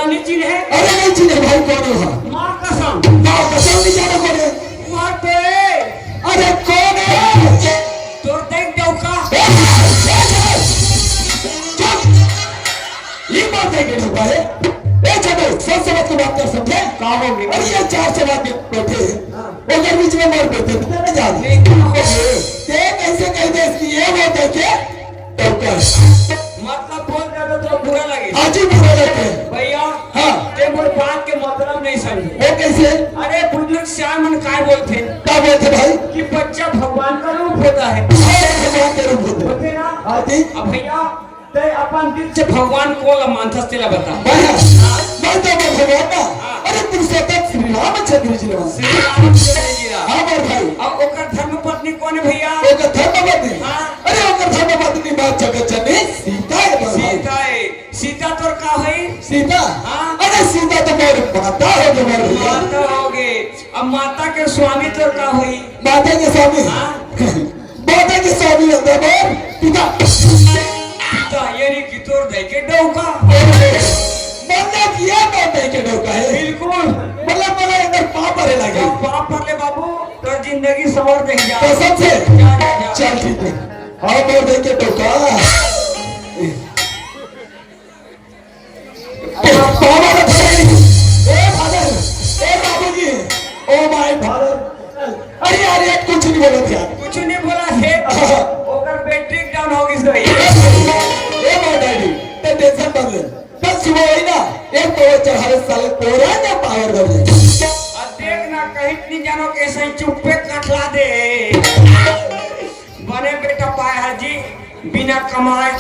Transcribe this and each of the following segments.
नहीं चिन्हे? अरे नहीं चिन्हे भाई, कौन है? माँ कसम नहीं जाना कौन है? वहाँ पे अरे कौन है? तो देख डौका ये बात है कि नहीं भाई? ए छोटे सोच समझ के बात कर, समझे? कहाँ हो गए? अरे ये चार से बात बैठे उधर बीच में मर बैठे नहीं जान कैसे कह दे इसकी ये वो देखे मतलब बोल रहे तो बुरा लगे। आज ही बुरा लगे भैया। हाँ ते मोर बात के मतलब नहीं समझे। वो कैसे? अरे बुजुर्ग श्यामन काय बोलते? क्या बोलते भाई? कि बच्चा भगवान का रूप होता है। भगवान के रूप होते होते ना? हाँ जी। अब भैया ते अपन दिल से भगवान को मानथस तेरा बता। मैं तो भगवान ना। अरे पुरुषोत्तम श्री रामचंद्र जी ने। श्री रामचंद्र जी रा। हाँ मेरे भाई। अब ओकर धर्मपत्नी कौन है भैया? ओकर धर्मपत्नी? हाँ। अरे ओकर धर्मपत्नी बात जगत जननी सीता है मेरे भाई। सीता है। सीता तो का है? सीता? हाँ। अरे सीता तो मेरी माता हो गई मेरे भैया। माता हो गए। अब माता के स्वामी तो का हुई? माता के स्वामी? हाँ। माता के स्वामी होता है पिता। पिता यानी कि तोड़ दे के डौका। मतलब ये बात है कि डौका है? बिल्कुल। मतलब मेरे अंदर पाप भरे लगे। पाप भर ले बाबू तो जिंदगी सवर दे जा। तो सबसे चल ठीक है। हाँ मोर दे के डौका। अरे यार ये कुछ नहीं बोला था। कुछ नहीं बोला है। ओकर बैटरी डाउन हो गई सही। ए माय डैडी ते टेंशन मत ले। कल सुबह हुई ना एक तो चढ़ावे साले कोरा ना पावर कर दे। अब देख ना कहीं नहीं जानो कैसे चुप्पे कटला दे। बने बेटा पाए हाजी बिना कमाए।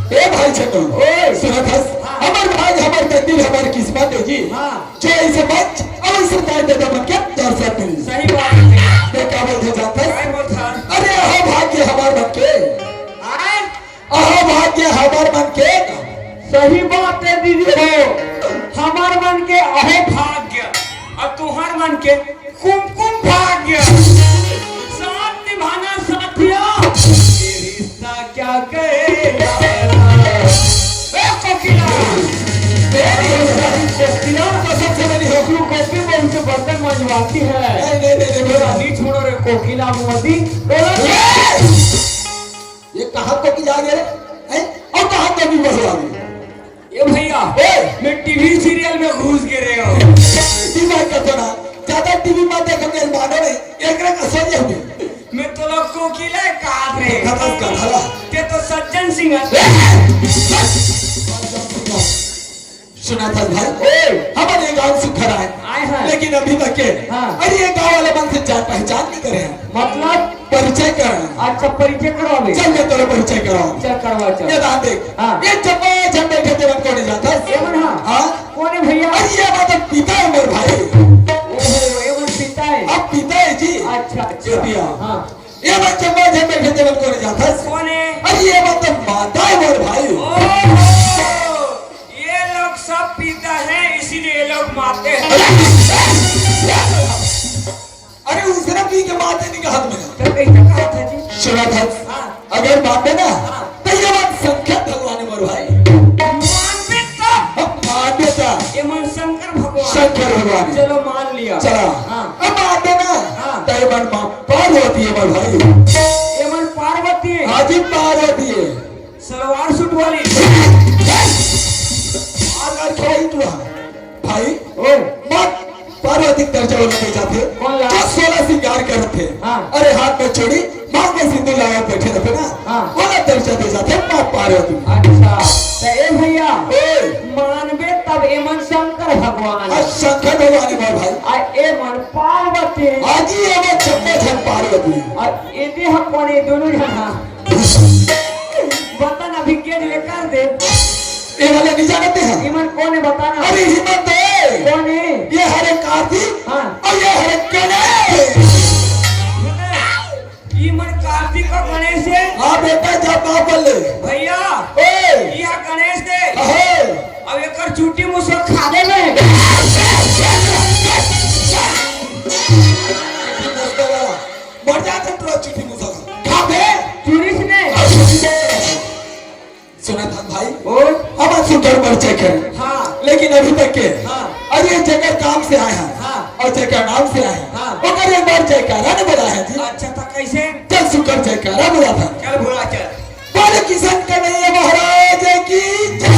ए भाई छतो ओए सुनो बस हमार भाग हमार तकदीर हमार किस्मत है जी। हाँ। जो ऐसे बच अवश्य तार दे दो क्या दर्शक मिली। सही बात है। तो क्या बोलते जाते? काय बोलता? अरे अहो भाग्य हमार मन के। आए अहो भाग्य हमार मन के। सही बात है दीदी हो। हमार मन के अहो भाग्य और तुहार मन के कुमकुम भाग्य। साथ निभाना साथिया ये रिश्ता क्या कहेगा? ए कोकिला कोकिला तो सबसे बड़ी हो तू कॉपी में उनसे बर्तन मंजवाती है। नहीं मेरा नहीं छोड़ो रे कोकिला मोदी। ये कहाँ को की जा गए हैं? और कहाँ को भी बढ़वा गए? ये भैया मैं टीवी सीरियल में घुस गिरे हो। दिमाग का थोड़ा ज्यादा टीवी में देखोगे मानो नहीं एक रंग असर ही होंगे। मैं तो लोग कोकिला काट रहे। खतम कर हला। ते तो सज्जन सिंह सुना था भाई हमारे गांव से खड़ा आए हैं। है लेकिन अभी तक के हाँ। अरे ये गांव वाले मन से जान पहचान नहीं करे हैं। मतलब परिचय करना। अच्छा परिचय करवावे। चल मैं तेरा परिचय कराऊं। चल करवा चल। ये दान देख हाँ। ये चप्पा जब बैठे थे मन को नहीं जाता एवन हाँ। हाँ कौन है भैया? अरे ये मतलब पिता है मेरे भाई। ओहो एवन पिता है। अब पिता है जी। अच्छा ये अच्छा पिया हाँ। ये बच्चे चप्पा जब बैठे थे मन को नहीं जाता। कौन है? अरे ये मतलब माता है मेरे भाई। ओहो ये लोग सब पिता हैं इसीलिए ये लोग मारते हैं। अरे उसने पी के माते नहीं हाथ में। तो कैसे कहा था जी? सुना था हाँ। अगर मानते ना हाँ। तो ये बात संख्या भगवान है मेरे भाई। मानते तब अब मानते था ये मन शंकर भगवान। शंकर भगवान। चलो मान लिया। चला हाँ। अब मानते ना हाँ। तो ये मन पार होती है मेरे भाई। ये मन पार्वती है। हाजी पार होती है। सलवार सूट वाली। अगर कोई तो भाई ओ मत पार्वती दर्जा वाला नहीं जाते। कौन ला? जो 16 सिंगार कर रखे। हाँ। अरे हाथ में चूड़ी मांग में सिंदूर लगा बैठे रहते ना। हाँ। वाला दर्जा दे जाते मां पार्वती। अच्छा तो ए भैया ओए मानबे तब ए मन शंकर भगवान आज शंकर भगवान है मेरे भाई। आ ए मन पार्वती आज ही ये वो चप्पे झन पार्वती। और ए देह कौन है दोनों जना? बता ना विज्ञान लेकर दे। ये वाले नहीं जानते हैं। इमन कौन है बताना? अरे हिम्मत है। कौन है? ये हरे कार्तिक हाँ। और ये हरे गणेश। इमन कार्तिक का गणेश है। हाँ बेटा जब आप बोले भैया ओए यह गणेश दे। अहे अब एक चूटी मुझसे खा दे में। मर जाते तो चिट्ठी मुझे खा दे। टूरिस्ट ने सुना था भाई और हमारे सुंदर अरे ये जगह काम से आए हैं हाँ। और जगह नाम से आए हैं हाँ। अगर एक बार जयकारा ने बोला है जी अच्छा था कैसे? चल सुकर जयकारा बोला था चल भोला चल। बोले किसान कन्हैया महाराज की जय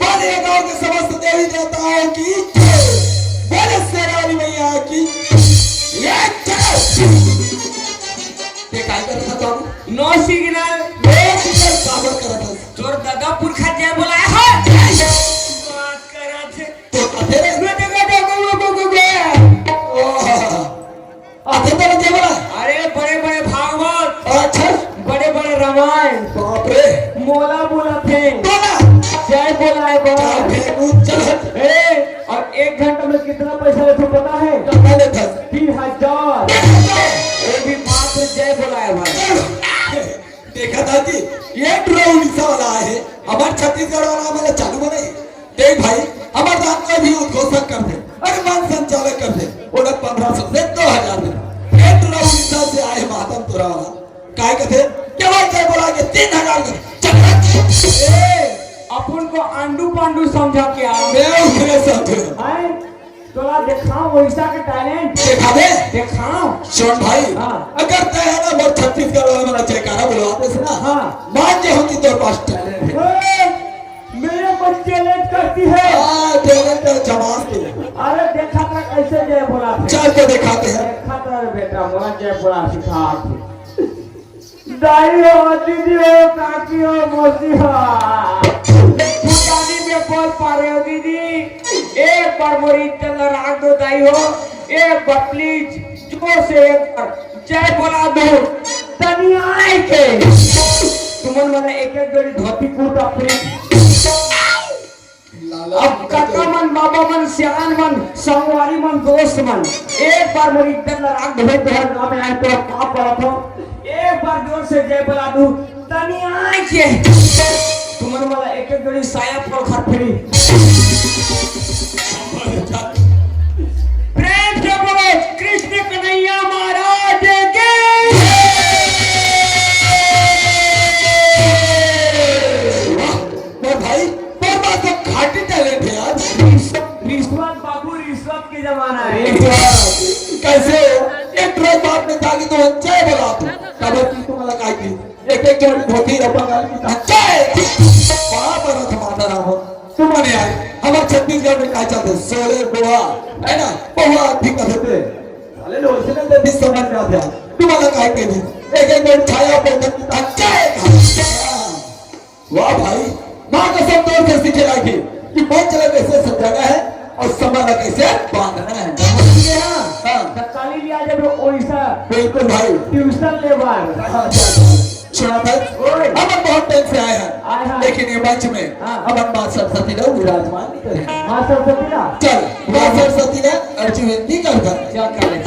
बोले गांव के समस्त देवी देवताओं की जय बोले शेरावाली मैया की ये जय ये काय कर रहा था तू नो सिग्नल काबर कर रहा था तोर दादा पुरखा जय बोलाया है बात करा थे तो आते रे मैं देखो आते तो जय बोला अरे बड़े बड़े भागवत अच्छा बड़े बड़े रामायण बाप रे मोला बोला थे बोला जय बोला है क्या बोल भेगू चल ए और 1 घंटे में कितना पैसा लेते पता है? क्या लेता 3000 वो भी मात्र जय बोला है भाई। देखा था कि ये उड़ीसा वाला है हमारे छत्तीसगढ़ वाला हमारा चालू बने देख भाई हमारे दाम का भी उद्घोषक कर दे अभिमान संचालक कर दे उन्हें 1500 से 2000 दे ये उड़ीसा से आए महात्म तोरा वाला काय कहते केवल जय बोला के 3000 चल अपन को आंडू पांडू समझा क्या मैं उसने समझे है? तोला दिखाओ वैसा के टैलेंट देखा दे दिखाओ। सुन भाई हाँ। अगर तय है ना बहुत छत्तीसगढ़ वाला मेरा जयकारा बुलवाते से ना हाँ। मान जे होगी तेरे पास टैलेंट है ए, मेरे को चैलेंज करती है। हाँ टैलेंट है जमात के अरे देखा था कैसे जय बोला थे चल के दिखाते हैं देखा था रे बेटा मोला जय बोला सिखा थे दाई हो दीदी हो काकी हो मौसी हो फुटानी में बोल पा रहे हो दीदी एक बार मोरी चल राग दो दाई हो एक बार प्लीज जोर से एक बार जय बोला दो तनिया के तुमन मैंने एक जोड़ी धोती कुर्ता प्लीज अब काका मन बाबा मन सियान मन संगवारी मन दोस्त मन एक बार मेरी इज्जत राग धोए तोहर नाम आए तो पाप पड़ा था एक बार जोर से जय बोला दूं तनिया के तुमन वाला एक जोड़ी साया पर खा फिरी प्रेम से बोलो कृष्ण कन्हैया महाराज के मैं भाई पर बात तो घाटी टैलेंट है यार रिश्वत बाबू रिश्वत के जमाना है कैसे एक ट्रक बात में था कि तो जय बोला तू कब की तुम्हाला काय की एक जोड़ी धोती रब्बा गाल की जय वहां पर माता राम तुम्हारे आए हमारे छत्तीसगढ़ में काय चलते सोले बुआ है ना बुआ ठीक कहते साले लोग से ना दिस समझ में आते तुम्हाला काय की एक जोड़ी छाया पर जय वाह भाई मां का सब तौर से सीखे लागी कि बहुत चला कैसे समझाना है और समय कैसे बांधना है तत्काली लिया जब ओडिशा बिल्कुल भाई ट्यूशन लेबर सुना था हम बहुत टाइम से आए हैं लेकिन ये मंच में हम मां सरस्वती ने विराजमान नहीं करे मां सरस्वती ना चल मां सरस्वती ने अर्जी विनती कर क्या करे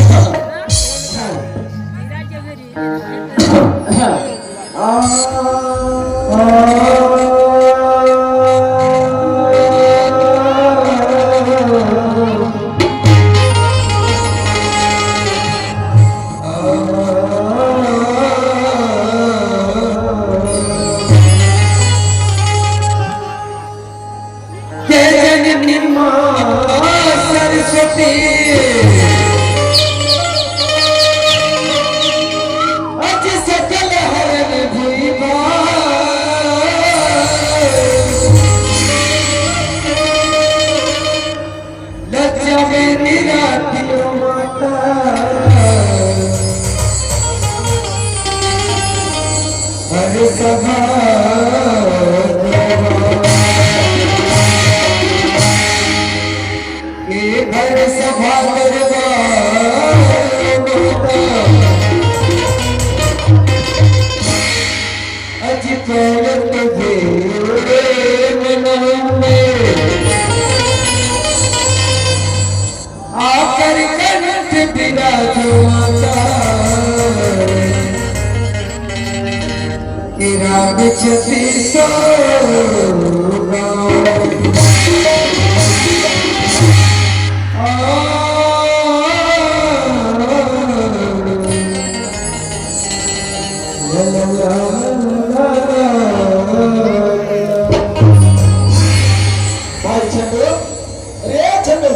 चंदू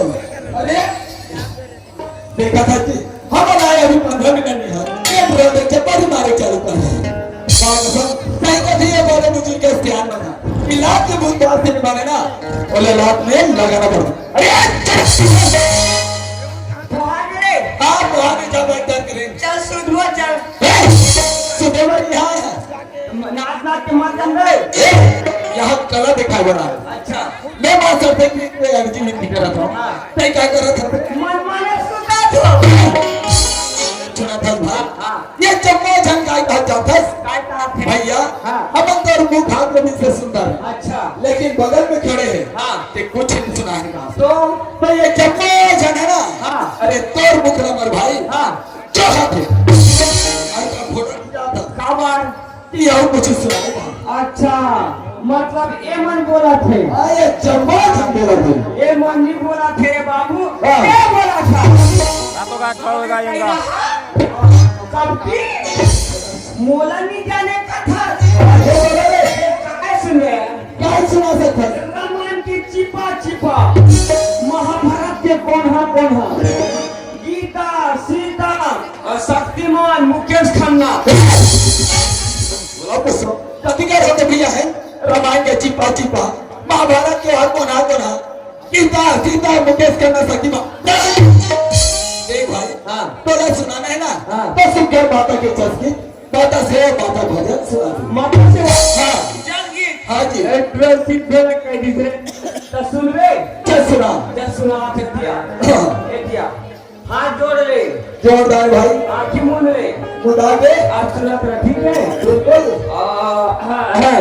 नहीं को दिए बोले मुझे के ध्यान बना इलाज के बुंदास से निभाने ना बोले लात में लगाना पड़ता अरे भाग रे आप आगे जा बैठकर करें चल सुधवा चल सुदेवर यहाँ है नाच नाच के मत कर रे यहाँ कला दिखाई बना अच्छा मैं बात करते कि अर्जी में दिख रहा था मैं क्या कर रहा था मन माने सुता तू सुना था हाँ ये जम्मो झंकाई का जाता काय कहा थे भैया हाँ। हम अंदर मुख हाथ में से सुंदर अच्छा लेकिन बगल में खड़े हैं हाँ। ते कुछ नहीं सुनाने का तो ये जम्मो झन है ना हाँ। अरे तोर मुख नंबर भाई हाँ जो खाते का फोटो जाता काबर ये और कुछ सुनाने का अच्छा मतलब ए मन बोला थे आये जम्मो झन बोला थे ए मन नहीं बोला थे रे बाबू हाँ। ए बोला था रातों का खाओगा यंगा कब की मोला नहीं जाने का था सुन रहे क्या सुना सकता रामायण की चिपा चिपा महाभारत के कौन है गीता सीता और शक्तिमान मुकेश खन्ना बोला तो कथी का होते भैया है रामायण के चिपा चिपा महाभारत के और कौन है गीता सीता मुकेश खन्ना शक्तिमान देख भाई हाँ। तोला सुनाना है ना हाँ। तो सुनकर माता के चस्की माता से माता भजन सुना दे। माता से हाँ जल्दी हाँ जी ट्रेन सीट पे लग कह दीजिए तो सुन रे क्या सुना जब सुना फिर दिया हाँ। ए दिया हाथ जोड़ ले जोरदार भाई आंखें मूंद ले मुदा दे आज सुना तेरा ठीक है बिल्कुल हाँ